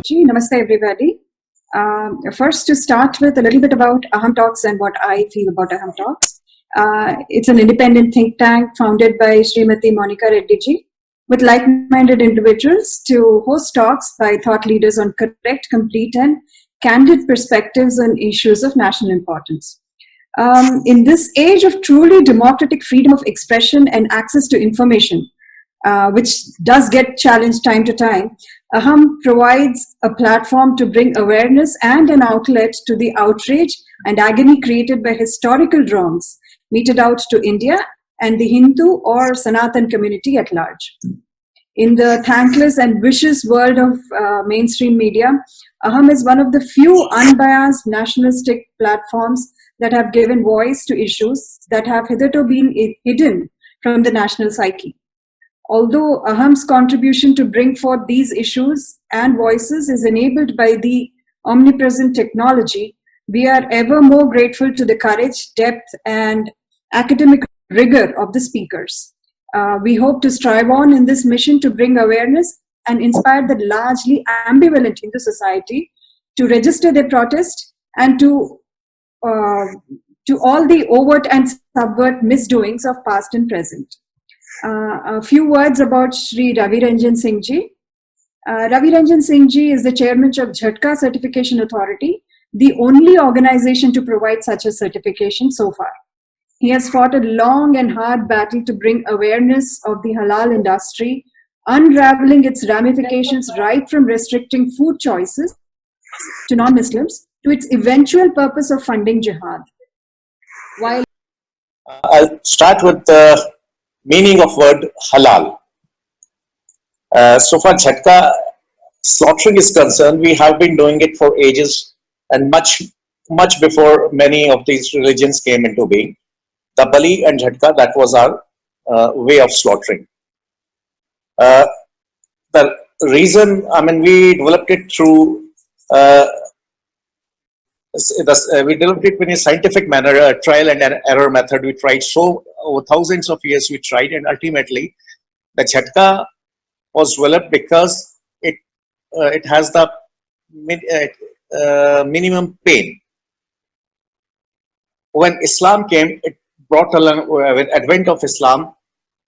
Ji. Namaste, everybody. First, to start with a little bit about Aham Talks and what I feel about Aham Talks. It's an independent think tank founded by Srimati Monica Reddy Ji, with like-minded individuals to host talks by thought leaders on correct, complete, and candid perspectives on issues of national importance. In this age of truly democratic freedom of expression and access to information, which does get challenged time to time, Aham provides a platform to bring awareness and an outlet to the outrage and agony created by historical wrongs meted out to India and the Hindu or Sanatan community at large. In the thankless and vicious world of mainstream media, Aham is one of the few unbiased nationalistic platforms that have given voice to issues that have hitherto been hidden from the national psyche. Although Aham's contribution to bring forth these issues and voices is enabled by the omnipresent technology, we are ever more grateful to the courage, depth, and academic rigor of the speakers. We hope to strive on in this mission to bring awareness and inspire the largely ambivalent Hindu society to register their protest and to all the overt and subvert misdoings of past and present. A few words about Shri Ravi Ranjan Singh Ji. Ravi Ranjan Singh Ji is the chairman of Jhatka Certification Authority, the only organization to provide such a certification so far. He has fought a long and hard battle to bring awareness of the halal industry, unraveling its ramifications right from restricting food choices to non-Muslims to its eventual purpose of funding jihad. While I'll start with the meaning of word halal. So far Jhatka slaughtering is concerned, we have been doing it for ages and much before many of these religions came into being. The Bali and Jhatka, that was our way of slaughtering. The reason, we developed it through we developed it in a scientific manner, a trial and error method. We tried over thousands of years we tried, and ultimately the Jhatka was developed because it has the minimum pain. When Islam came, it brought along, with advent of Islam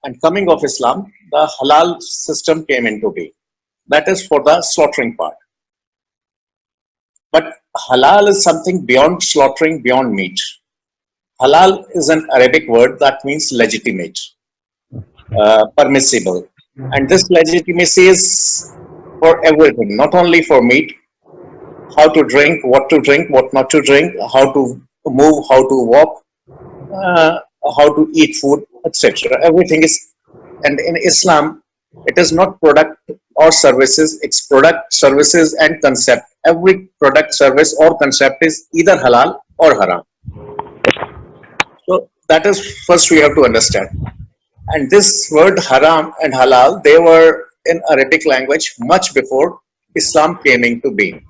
and coming of Islam, the halal system came into being. That is for the slaughtering part. But halal is something beyond slaughtering, beyond meat. Halal is an Arabic word that means legitimate, permissible. And this legitimacy is for everything, not only for meat, how to drink, what not to drink, how to move, how to walk, how to eat food, etc. Everything is, and in Islam, it is not product or services, it's product, services and concept. Every product, service or concept is either halal or haram. So that is first we have to understand. And this word haram and halal, they were in Arabic language much before Islam came into being.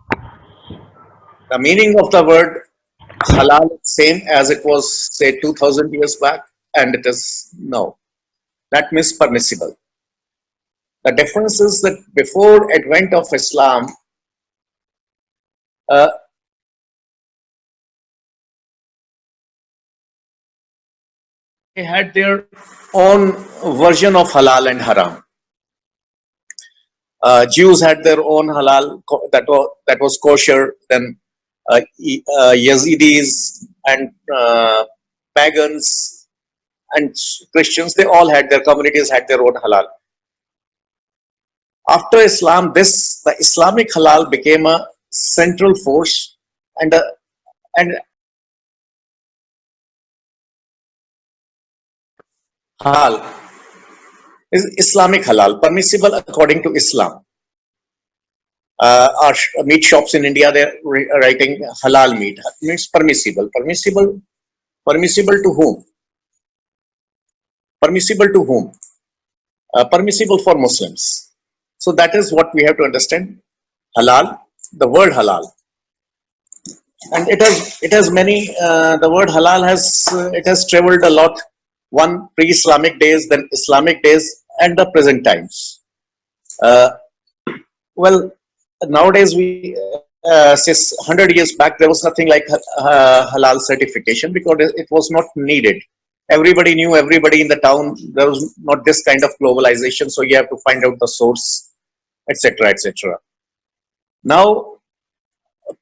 The meaning of the word halal is same as it was, say, 2000 years back, and it is now. That means permissible. The difference is that before advent of Islam, they had their own version of halal and haram. Jews had their own halal that was kosher. Then Yazidis and pagans and Christians, they all had their communities had their own halal. After Islam, the Islamic halal became a central force and halal is Islamic halal, permissible according to Islam. Our meat shops in India, they're writing halal meat. It means permissible. Permissible to whom? Permissible to whom? Permissible for Muslims. So that is what we have to understand. Halal, the word halal. And it has many, the word halal has traveled a lot. One pre-Islamic days, then Islamic days, and the present times. Well, nowadays since 100 years back, there was nothing like halal certification because it was not needed. Everybody knew everybody in the town. There was not this kind of globalization, so you have to find out the source, etc., etc. Now,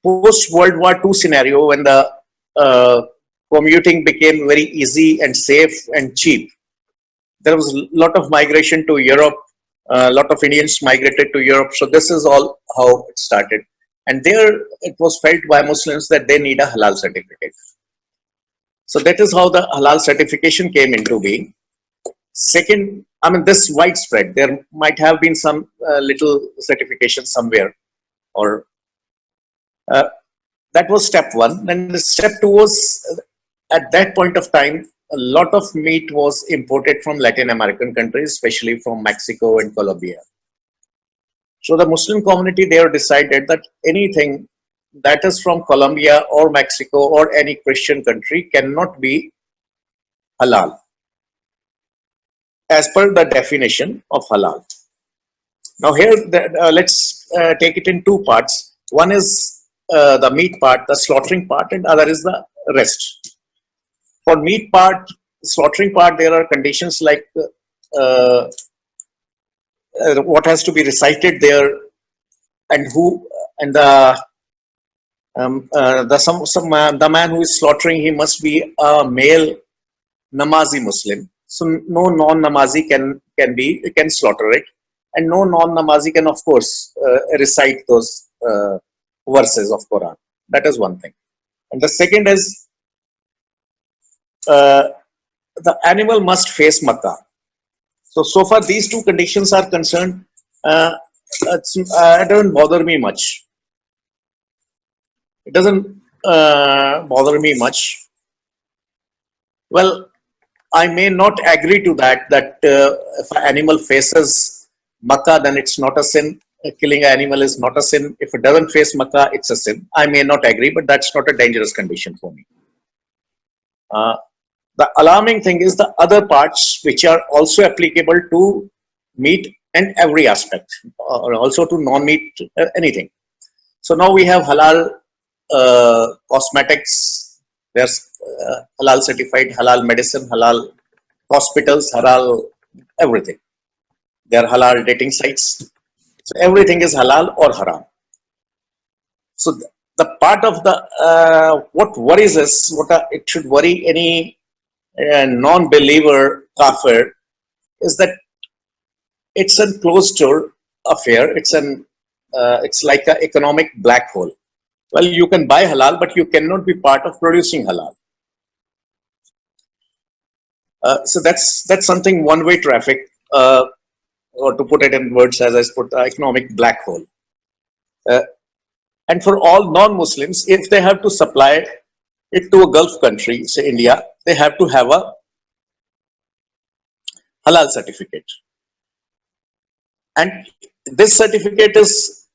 post World War II scenario, when the uh, commuting became very easy and safe and cheap, there was a lot of migration to Europe. A lot of Indians migrated to Europe. So this is all how it started. And there it was felt by Muslims that they need a halal certificate. So that is how the halal certification came into being. Second, I mean, this widespread. There might have been some little certification somewhere, or uh, that was step one. Then the step two was at that point of time, a lot of meat was imported from Latin American countries, especially from Mexico and Colombia. So the Muslim community there decided that anything that is from Colombia or Mexico or any Christian country cannot be halal as per the definition of halal. Now here, let's take it in two parts. One is the meat part, the slaughtering part, and other is the rest. For meat part, slaughtering part, there are conditions like uh, what has to be recited there, and who, and the man who is slaughtering, he must be a male namazi Muslim. So no non-namazi can slaughter it, and no non-namazi can, of course, recite those verses of Quran. That is one thing. And the second is uh, the animal must face Makkah. So far these two conditions are concerned, uh, it doesn't bother me much. It doesn't bother me much. Well, I may not agree to that if an animal faces Makkah, then it's not a sin. Killing an animal is not a sin. If it doesn't face Makkah, it's a sin. I may not agree, but that's not a dangerous condition for me. Uh, the alarming thing is the other parts which are also applicable to meat and every aspect, or also to non-meat, anything. So now we have halal cosmetics. There's halal certified, halal medicine, halal hospitals, halal everything. They are halal dating sites. So everything is halal or haram. So the part of the what worries us, it should worry any non-believer kafir, is that it's a closed door affair. It's like an economic black hole. Well, you can buy halal, but you cannot be part of producing halal. So that's something one-way traffic, or to put it in words as I put, economic black hole. Uh, and for all non-Muslims, if they have to supply it to a Gulf country, say India, they have to have a halal certificate. And this certificate is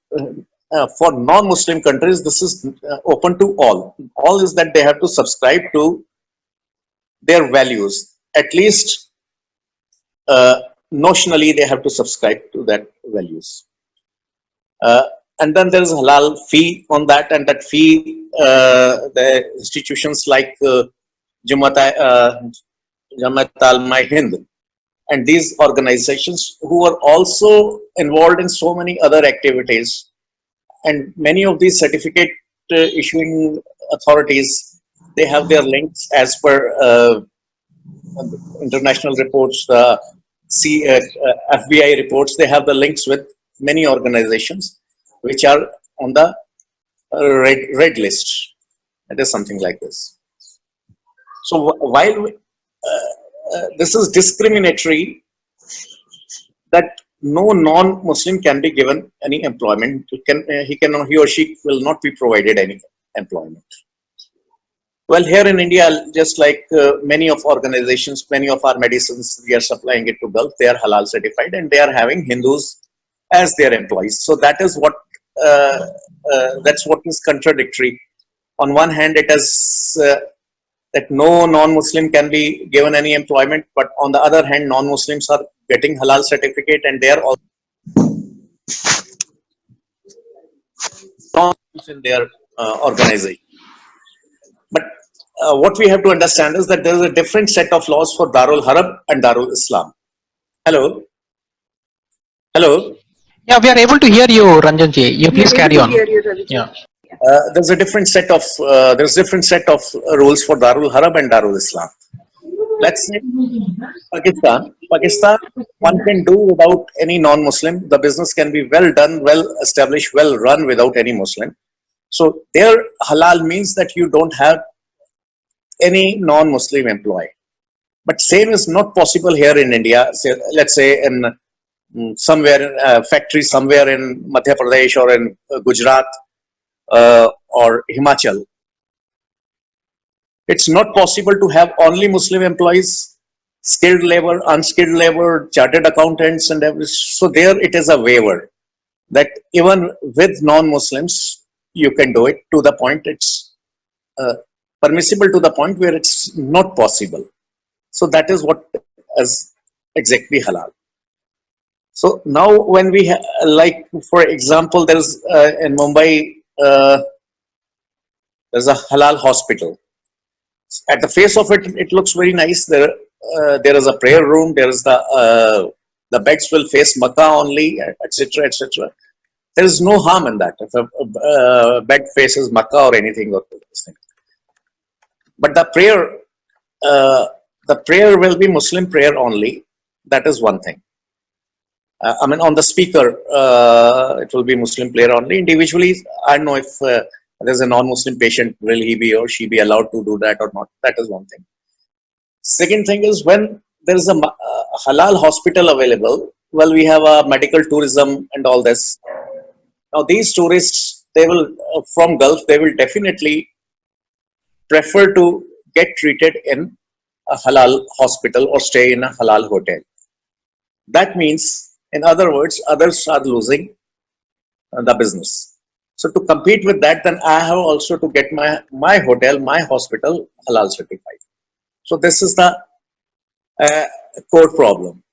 for non-Muslim countries. This is open to all. All is that they have to subscribe to their values. At least notionally, they have to subscribe to that values. And then there is halal fee on that, and that fee, the institutions like Jamaat al-Hind and these organizations who are also involved in so many other activities, and many of these certificate issuing authorities, they have their links as per international reports, the FBI reports. They have the links with many organizations which are on the red list. It is something like this. So while this is discriminatory, that no non-Muslim can be given any employment. He or she will not be provided any employment. Well, here in India, just like many of organizations, many of our medicines, we are supplying it to Gulf. They are halal certified, and they are having Hindus as their employees. So that is what that's what is contradictory. On one hand, it is that no non-Muslim can be given any employment, but on the other hand, non-Muslims are getting halal certificate, and they are also in their organization. But what we have to understand is that there is a different set of laws for Darul Harb and Darul Islam. Hello, hello. Yeah, we are able to hear you, Ranjanji. You We please are able carry to on. hear you, Ravi. Yeah. There's a different set of rules for Darul Harb and Darul Islam. Let's say Pakistan, one can do without any non-Muslim. The business can be well done, well established, well run without any Muslim. So their halal means that you don't have any non-Muslim employee. But same is not possible here in India. Say, let's say in somewhere in a factory somewhere in Madhya Pradesh or in Gujarat or Himachal. It's not possible to have only Muslim employees, skilled labor, unskilled labor, chartered accountants, and everything. So there it is a waiver that even with non-Muslims you can do it to the point it's permissible to the point where it's not possible. So that is what is exactly halal. So now when we like for example there's in Mumbai there's a halal hospital. At the face of it, it looks very nice. There is a prayer room. There is the beds will face Makkah only, etc., etc. There is no harm in that if a bed faces Makkah or anything or this thing. But uh, the prayer will be Muslim prayer only. That is one thing. I mean, on the speaker, it will be Muslim prayer only. Individually, I don't know if there's a non-Muslim patient, will he be or she be allowed to do that or not? That is one thing. Second thing is when there is a halal hospital available, well, we have a medical tourism and all this. Now, these tourists, they will, from Gulf, they will definitely prefer to get treated in a halal hospital or stay in a halal hotel. That means, in other words, others are losing the business. So to compete with that, then I have also to get my hotel, my hospital halal certified. So this is the core problem.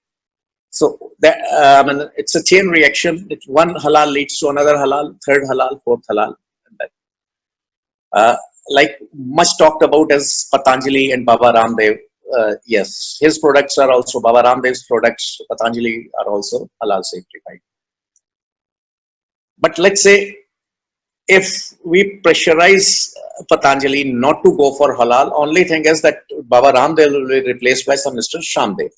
So that I mean, it's a chain reaction. It's one halal leads to another halal, third halal, fourth halal. And that, like much talked about as Patanjali and Baba Ramdev. Yes, his products are also Baba Ramdev's products. Patanjali are also halal certified. But let's say if we pressurize Patanjali not to go for halal, only thing is that Baba Ramdev will be replaced by some Mr. Shamdev.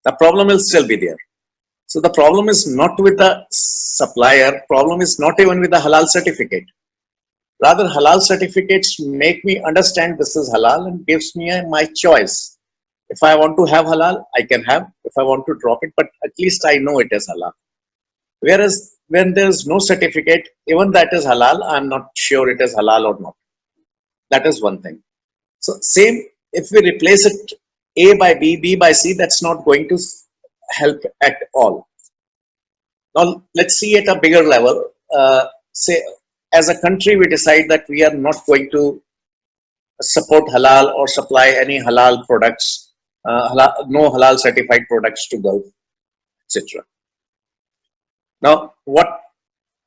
The problem will still be there. So the problem is not with the supplier, problem is not even with the halal certificate. Rather, halal certificates make me understand this is halal and gives me my choice. If I want to have halal, I can have. If I want to drop it, but at least I know it is halal. Whereas when there is no certificate, even that is halal, I'm not sure it is halal or not. That is one thing. So same, if we replace it A by B, B by C, that's not going to help at all. Now let's see at a bigger level. Say as a country, we decide that we are not going to support halal or supply any halal products, no halal certified products to Gulf, etc. Now, what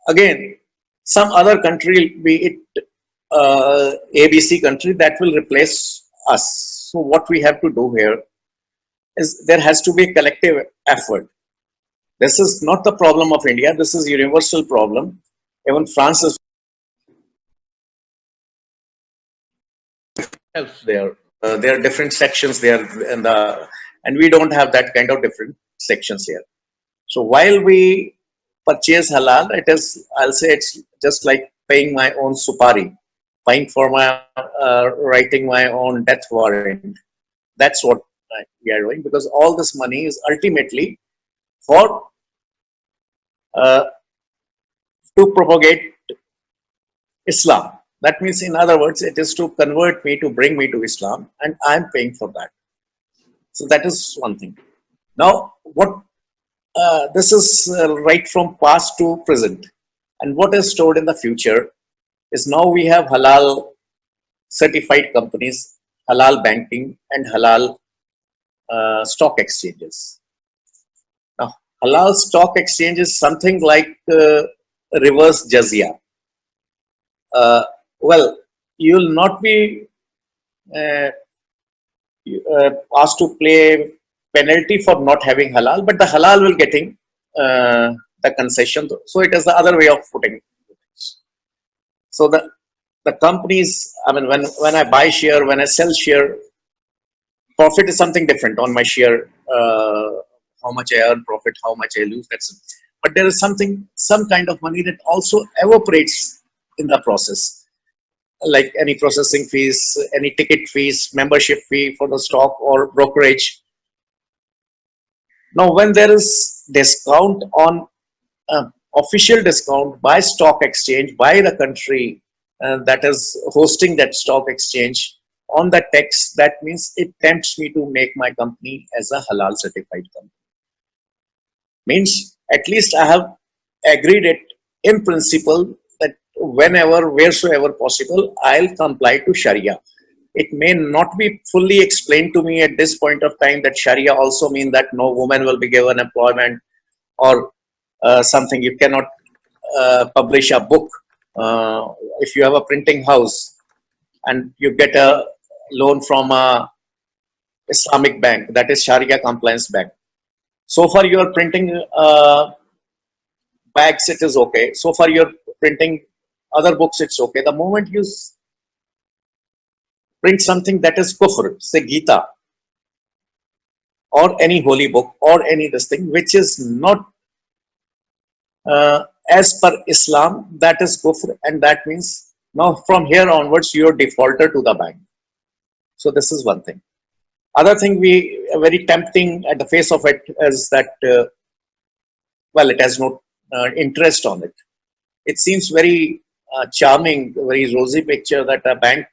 again? Some other country, be it ABC country, that will replace us. So, what we have to do here is there has to be a collective effort. This is not the problem of India. This is a universal problem. Even France is there. There are different sections there, and we don't have that kind of different sections here. So while we purchase halal, it is, I'll say it's just like paying my own supari, paying for my writing my own death warrant. That's what we are doing because all this money is ultimately for uh, to propagate Islam. That means, in other words, it is to convert me, to bring me to Islam, and I'm paying for that. So that is one thing. Now, what this is right from past to present, and what is stored in the future is now we have halal certified companies, halal banking, and halal stock exchanges. Now, halal stock exchange is something like reverse jizya. well, you will not be uh, asked to pay penalty for not having halal, but the halal will getting the concession. So it is the other way of putting it. So the companies, I mean, when I buy share, when I sell share, profit is something different on my share. How much I earn profit, how much I lose. But there is some kind of money that also evaporates in the process, like any processing fees, any ticket fees, membership fee for the stock or brokerage. Now, when there is discount on official discount by stock exchange, by the country that is hosting that stock exchange on the text, that means it tempts me to make my company as a halal certified company. Means at least I have agreed it in principle that whenever, wheresoever possible, I'll comply to Sharia. It may not be fully explained to me at this point of time that Sharia also means that no woman will be given employment or something. You cannot publish a book. If you have a printing house and you get a loan from a Islamic bank, that is Sharia compliance bank. So far you are printing bags, it is okay. So far you're printing other books, it's okay. The moment you print something that is kufr, say Gita, or any holy book, or any this thing, which is not as per Islam, that is kufr, and that means now from here onwards you're defaulter to the bank. So this is one thing. Other thing we very tempting at the face of it is that well, it has no interest on it. It seems very charming, very rosy picture that a bank,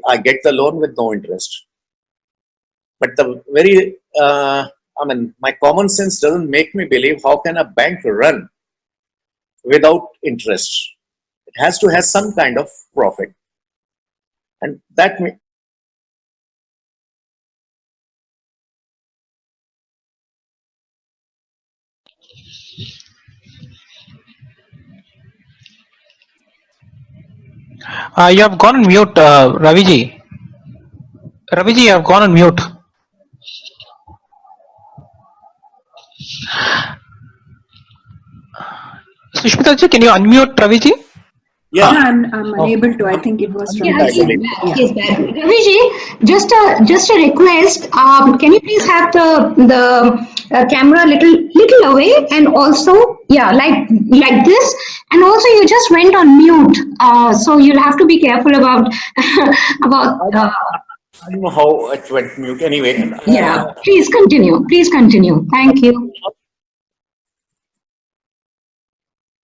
I get the loan with no interest. But the very, I mean, my common sense doesn't make me believe how can a bank run without interest. It has to have some kind of profit. And that You have gone on mute, Raviji. Raviji, you have gone on mute. Sushmita ji, can you unmute Raviji? yeah. I'm unable to. I think it was from Yeah, his he's end. back. He's back. Raviji, just a request. Can you please have the camera little away, and also like this, and also you just went on mute. So you'll have to be careful about about. I don't know how it went mute anyway. Yeah, please continue. Please continue. Thank you.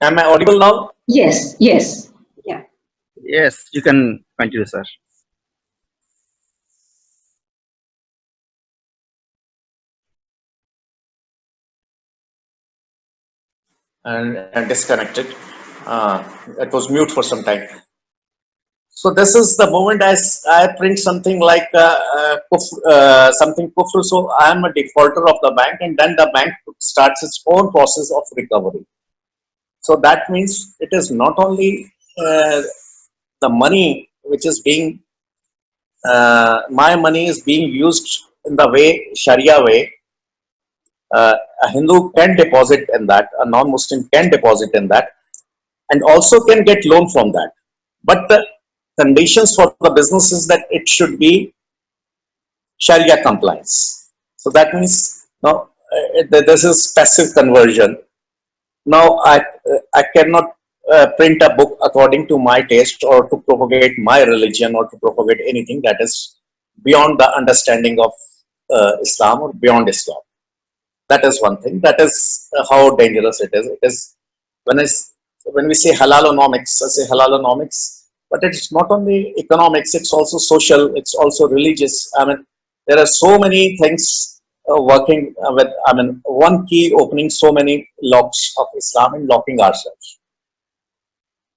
Am I audible now? Yes, yes. Yeah. Yes, you can continue, sir. And disconnected. It was mute for some time. So this is the moment I print something like something kufr. So I am a defaulter of the bank, and then the bank starts its own process of recovery. So that means it is not only the money which is being my money is being used in the way Sharia way. A Hindu can deposit in that, a non-Muslim can deposit in that, and also can get loan from that. But the conditions for the business is that it should be Sharia compliance. So that means now this is passive conversion. Now I cannot print a book according to my taste or to propagate my religion or to propagate anything that is beyond the understanding of Islam or beyond Islam. That is one thing. That is how dangerous it is. It is when we say halal-onomics, I say halal-onomics, but it's not only economics, it's also social, it's also religious. I mean, there are so many things working with, I mean, one key opening so many locks of Islam and locking ourselves.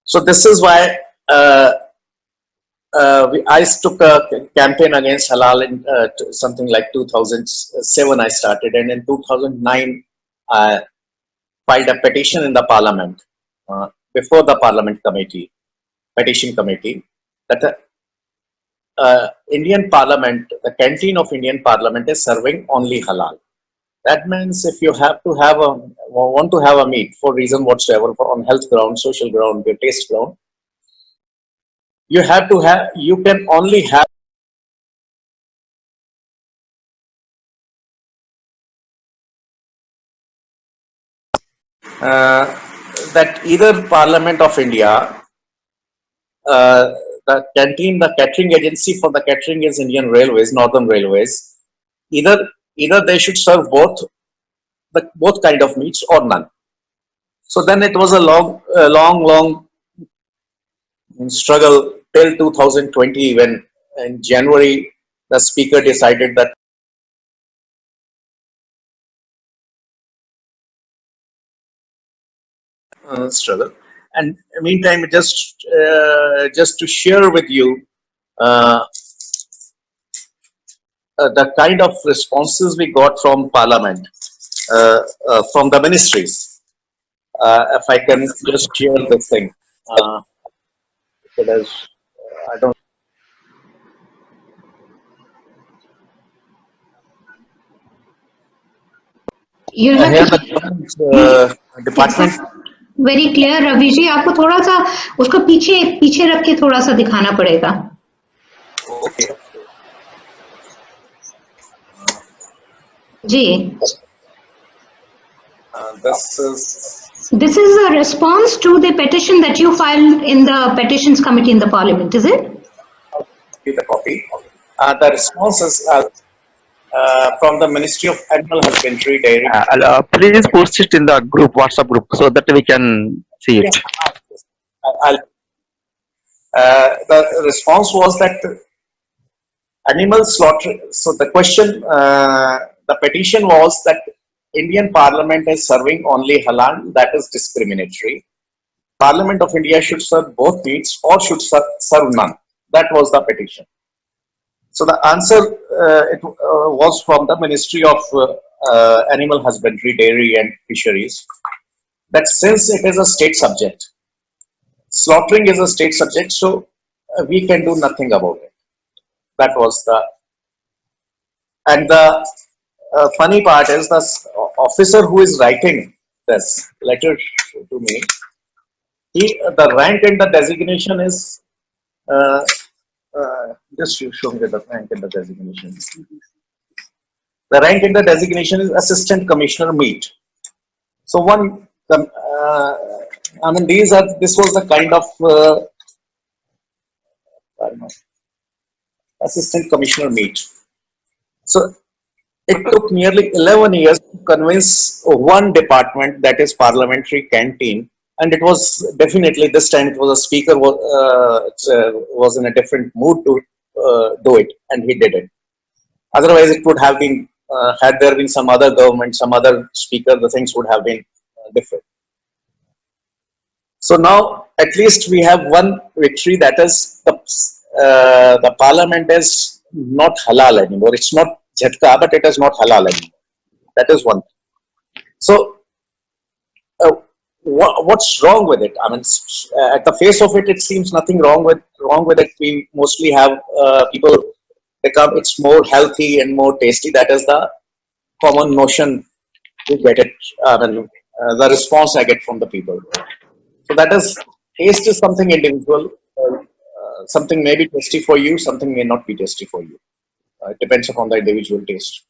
So this is why I took a campaign against halal in something like 2007 I started, and in 2009 I filed a petition in the parliament before the parliament committee petition committee that the Indian Parliament, the canteen of Indian Parliament is serving only halal. That means if you have to have a want to have a meat for reason whatsoever, for on health ground, social ground, your taste ground, you have to have. You can only have that either Parliament of India, uh, the catering agency for the catering is Indian Railways, Northern Railways. Either they should serve both kind of meats or none. So then it was a long struggle till 2020 when in January the speaker decided that struggle. And meantime, just to share with you uh, the kind of responses we got from Parliament, from the ministries. If I can just share this thing, because I don't. You'll have Here to the keep government department. Very clear Ravi ji, आपको थोड़ा सा उसको पीछे पीछे रख के थोड़ा सा दिखाना पड़ेगा. Okay. Ji. This is a response to the petition that you filed in the petitions committee in the parliament, is it? The copy. The responses from the Ministry of Animal Husbandry, Dairy. Please post it in the group, WhatsApp group, so that we can see it. The response was that animal slaughter. So the question, the petition was that Indian Parliament is serving only halal. That is discriminatory. Parliament of India should serve both meats or should serve none. That was the petition. So the answer was from the Ministry of Animal Husbandry, Dairy and Fisheries, that since it is a state subject, slaughtering is a state subject, so we can do nothing about it. That was the, and the funny part is the officer who is writing this letter to me, the rank and the designation is, just show me the rank and the designation. The rank in the designation is Assistant Commissioner Meat. So I mean, this was the kind of Assistant Commissioner Meat. So it took nearly 11 years to convince one department, that is Parliamentary Canteen, and it was definitely this time it was a speaker was in a different mood to do it, and he did it. Otherwise, it would have been, had there been some other government, some other speaker, the things would have been different. So now, at least we have one victory, that is the Parliament is not halal anymore. It's not Jhatka, but it is not halal anymore. That is one thing. So, what's wrong with it? I mean, at the face of it, it seems nothing wrong with it. We mostly have people become, it's more healthy and more tasty. That is the common notion to get it. The response I get from the people. So that is, taste is something individual. Something may be tasty for you, something may not be tasty for you. It depends upon the individual taste.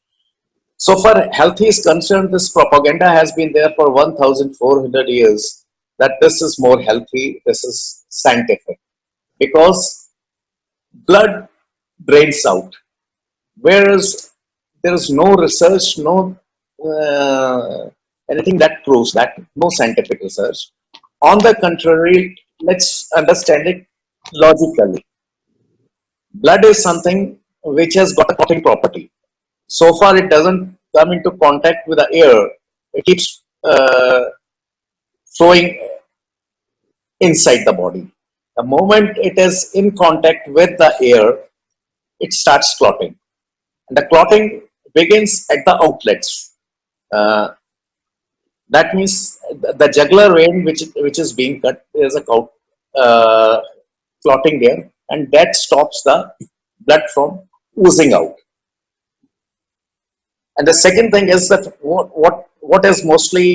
So far, health is concerned, this propaganda has been there for 1,400 years, that this is more healthy, this is scientific. Because blood drains out. Whereas there is no research, no anything that proves that, no scientific research. On the contrary, let's understand it logically. Blood is something which has got a clotting property. So far, it doesn't come into contact with the air. It keeps flowing inside the body. The moment it is in contact with the air, it starts clotting. And the clotting begins at the outlets. That means the jugular vein, which is being cut, is a clotting there, and that stops the blood from oozing out. And the second thing is that what is mostly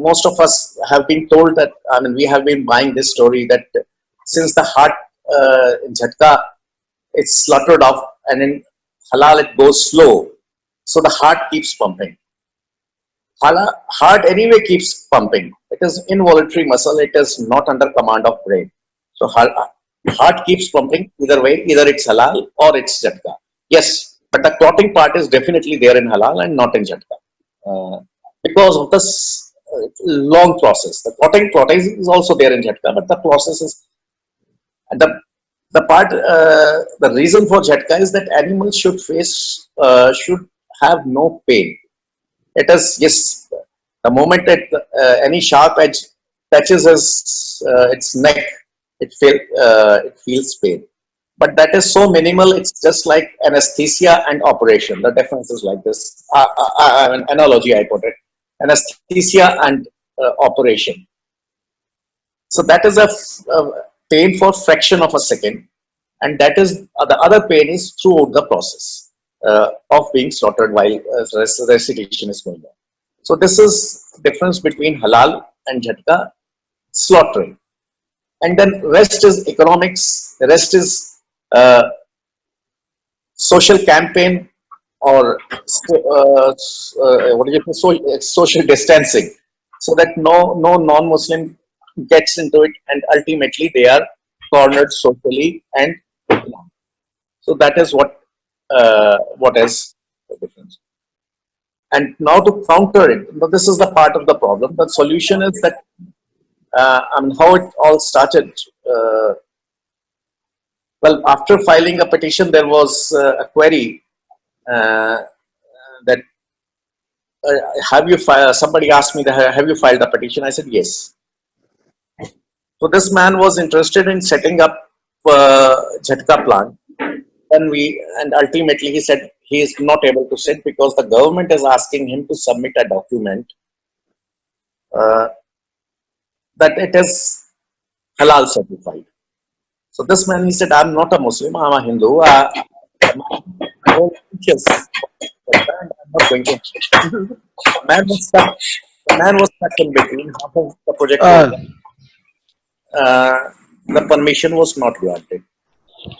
most of us have been told that, I mean, we have been buying this story that since the heart in Jhatka it's slaughtered off, and in halal it goes slow, so the heart keeps pumping. Heart anyway keeps pumping. It is involuntary muscle. It is not under command of brain. So heart keeps pumping either way. Either it's halal or it's Jhatka. Yes, but the clotting part is definitely there in halal and not in Jhatka because of this long process. The clotting is also there in Jhatka, but the process is and the part the reason for Jhatka is that animals should should have no pain. It is, yes, the moment that any sharp edge touches its neck, it feels pain. But that is so minimal, it's just like anesthesia and operation. The difference is like this. An analogy I put it. Anesthesia and operation. So that is a pain for fraction of a second. And that is, the other pain is throughout the process of being slaughtered while recitation is going on. So this is difference between halal and Jhatka slaughtering. And then rest is economics, the rest is social campaign or what do you say, social distancing, so that no non-Muslim gets into it, and ultimately they are cornered socially and economically. So that is what is the difference. And now to counter it, this is the part of the problem. The solution is that, I mean, how it all started. Well, after filing a petition, there was a query that have you filed? Somebody asked me that, have you filed a petition? I said yes. So this man was interested in setting up Jhatka plant. And ultimately he said he is not able to sit because the government is asking him to submit a document that it is halal certified. So this man, he said, I'm not a Muslim, I'm a Hindu. My whole teachers, and I'm not going to. The man was stuck in between. Half of the project was done. The permission was not granted.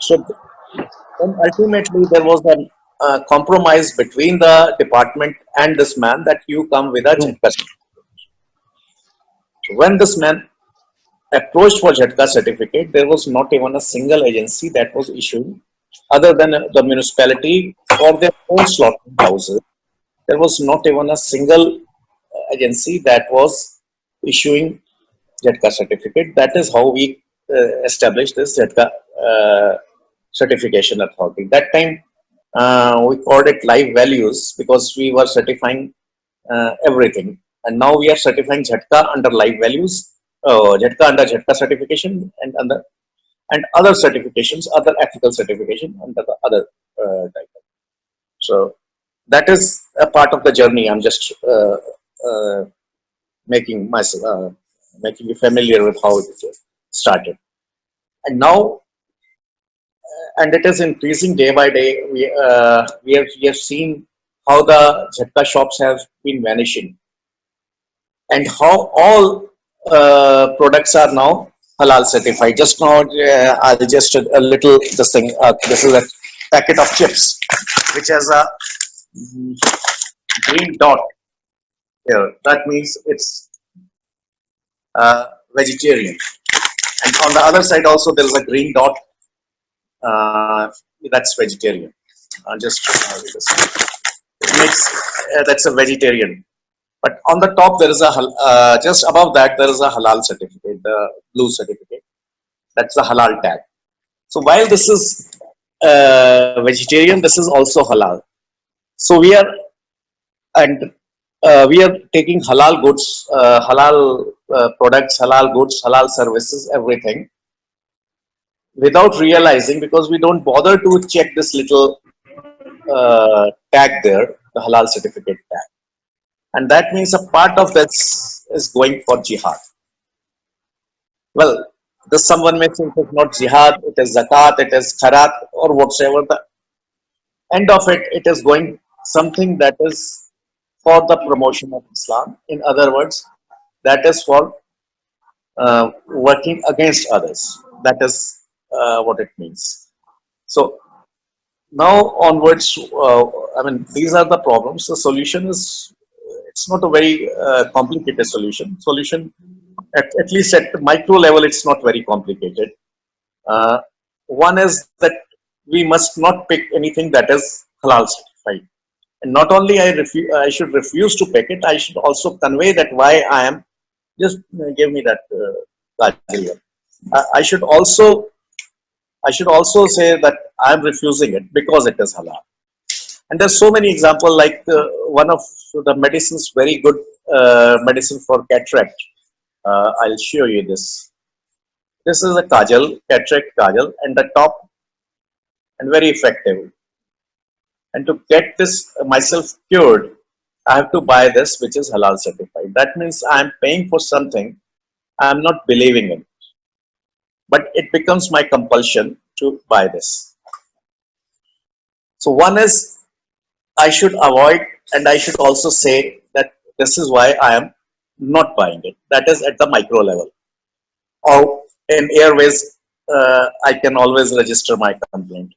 So then ultimately there was a compromise between the department and this man that you come with a Jhatka certificate. When this man approached for Jhatka certificate, there was not even a single agency that was issuing, other than the municipality for their own slaughtering houses. There was not even a single agency that was issuing Jhatka certificate. That is how we established this Jhatka certification authority. That time we called it live values because we were certifying everything, and now we are certifying Jhatka under live values, Jhatka under Jhatka certification, and other certifications, other ethical certification under the other title. So that is a part of the journey. I'm just making myself making you familiar with how it started, and now. And it is increasing day by day. We have seen how the Jhatka shops have been vanishing, and how all products are now halal certified. Just now, I just a little this thing. This is a packet of chips, which has a green dot here. That means it's vegetarian. And on the other side also there is a green dot. That's vegetarian. Just it makes that's a vegetarian. But on the top there is a just above that there is a halal certificate, the blue certificate. That's the halal tag. So while this is vegetarian, this is also halal. So we are taking halal goods, halal products, halal goods, halal services, everything, without realizing, because we don't bother to check this little tag there, the halal certificate tag. And that means a part of this is going for jihad. Well, This someone may think it is not jihad, it is zakat, it is kharat, or whatsoever. The end of it, it is going something that is for the promotion of Islam. In other words, that is for working against others. That is what it means. So now onwards, I mean, these are the problems. The solution is, it's not a very complicated solution. At least at the micro level, it's not very complicated. Uh, One is that we must not pick anything that is halal certified. And not only I should refuse to pick it, I should also convey that why I am, just give me that Kajal here. I should also, say that I am refusing it because it is halal. And there's so many examples, like one of the medicines, very good medicine for cataract. I'll show you this. This is a kajal, cataract kajal, and the top, and very effective. And to get this myself cured, I have to buy this, which is halal certified. That means I'm paying for something I'm not believing in, but it becomes my compulsion to buy this. So one is, I should avoid, and I should also say that this is why I am not buying it. That is at the micro level. Or in airways, I can always register my complaint.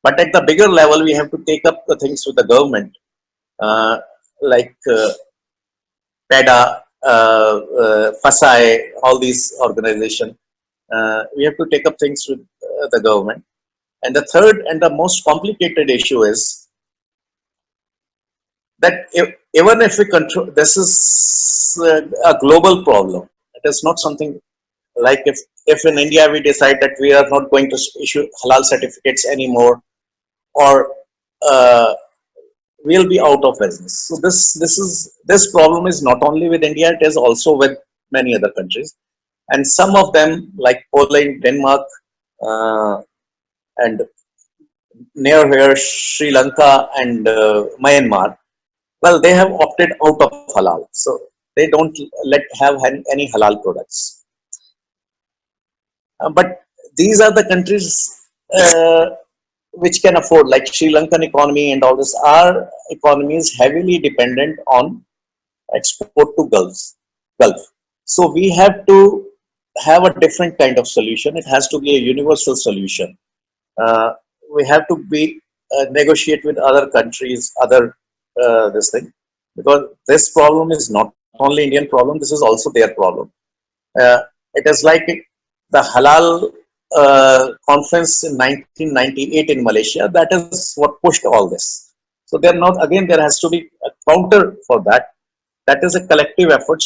But at the bigger level, we have to take up the things with the government, like PEDA, FASAI, all these organizations. We have to take up things with the government. And the third and the most complicated issue is that even if we control, this is a global problem. It is not something like if in India we decide that we are not going to issue halal certificates anymore, or we'll be out of business. So this problem is not only with India; it is also with many other countries, and some of them like Poland, Denmark, and near here Sri Lanka and Myanmar. Well, they have opted out of halal, so they don't have any halal products. But these are the countries which can afford, like Sri Lankan economy and all this. Our economy is heavily dependent on export to Gulf. So we have to have a different kind of solution. It has to be a universal solution. Uh, we have to be negotiate with other countries, other this thing, because this problem is not only Indian problem. This is also their problem. It is like the halal conference in 1998 in Malaysia. That is what pushed all this. So there not again there has to be a counter for that. That is a collective effort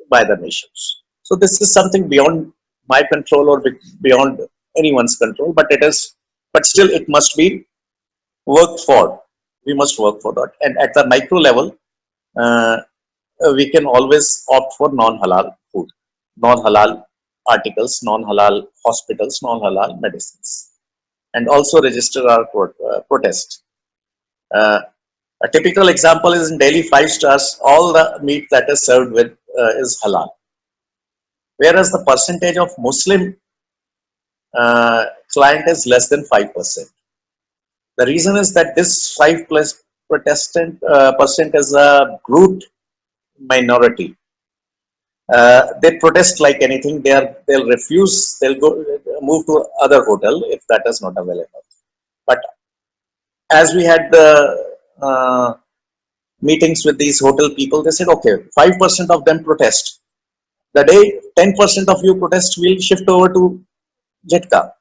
by the nations. So this is something beyond my control or beyond anyone's control. But it is. But still, it must be worked for. We must work for that. And at the micro level, we can always opt for non-halal food, non-halal articles, non-halal hospitals, non-halal medicines, and also register our protest. A typical example is in Delhi 5 stars, all the meat that is served with is halal, whereas the percentage of Muslim client is less than 5%. The reason is that this 5+ Protestant percent is a brute minority. They protest like anything. They'll refuse. They'll go move to other hotel if that is not available. But as we had the meetings with these hotel people, they said, okay, 5% of them protest. The day 10% of you protest, we'll shift over to Jhatka.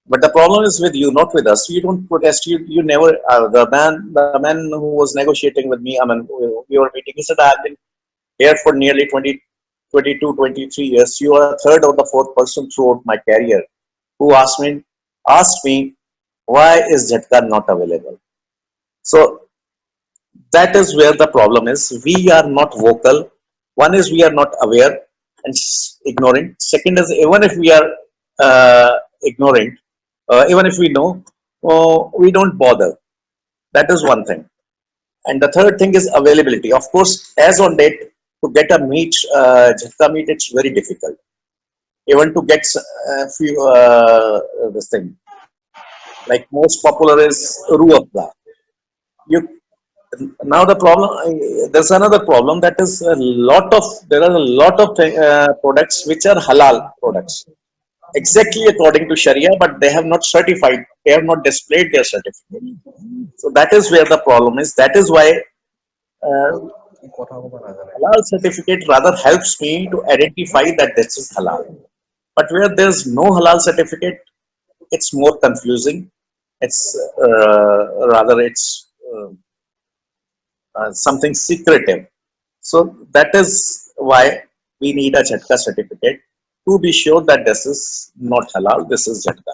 But the problem is with you, not with us. You don't protest. You never. The man who was negotiating with me, I mean, we were meeting. He said, I've been here for nearly 22, 23 years. You are the third or the fourth person throughout my career who asked me why is Jhatka not available. So that is where the problem is. We are not vocal. One is we are not aware and ignorant. Second is even if we are ignorant, even if we know, we don't bother. That is one thing. And the third thing is availability. Of course, as on date, to get a meat, Jhatka meat, it's very difficult. even to get few this thing. Like most popular is Ruh Afza. You now the problem. There's another problem, that is there are a lot of products which are halal products, exactly according to Sharia, but they have not certified. They have not displayed their certificate. So that is where the problem is. That is why halal certificate rather helps me to identify that this is halal. But where there's no halal certificate, it's more confusing. It's rather it's something secretive. So that is why we need a Jhatka certificate to be sure that this is not halal, this is Jhatka.